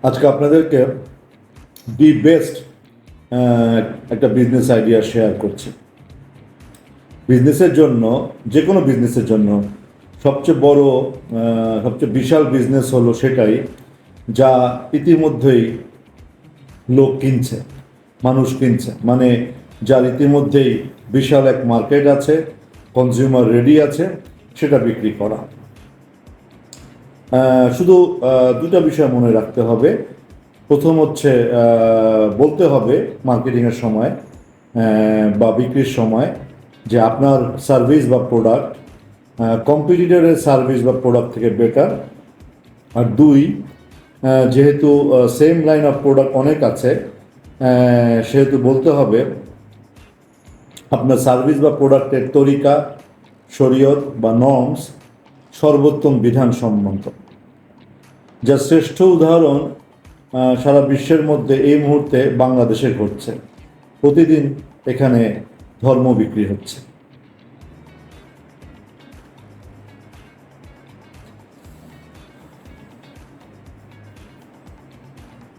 আজকে আপনাদেরকে the best একটা বিজনেস আইডিয়া শেয়ার করছি। বিজনেসের জন্য, যে কোনো বিজনেসের জন্য সবচেয়ে বড়, সবচেয়ে বিশাল বিজনেস হলো সেটাই যা ইতিমধ্যেই লোক কিনছে, মানুষ কিনছে, মানে যার ইতিমধ্যেই বিশাল এক মার্কেট আছে, কনজিউমার রেডি আছে সেটা বিক্রি করা। শুধু দুটা বিষয় মনে রাখতে হবে। প্রথম হচ্ছে, বলতে হবে মার্কেটিংয়ের সময় বা বিক্রির সময় যে আপনার সার্ভিস বা প্রোডাক্ট কম্পিটিটরের সার্ভিস বা প্রোডাক্ট থেকে বেটার। আর দুই, যেহেতু সেম লাইন অফ প্রোডাক্ট অনেক আছে, সেহেতু বলতে হবে আপনার সার্ভিস বা প্রোডাক্টের তরিকা, শরীয়ত বা নর্মস সর্বোত্তম বিধান সম্মত। যার শ্রেষ্ঠ উদাহরণ সারা বিশ্বের মধ্যে এই মুহূর্তে বাংলাদেশে ঘটছে। প্রতিদিন এখানে ধর্ম বিক্রি হচ্ছে।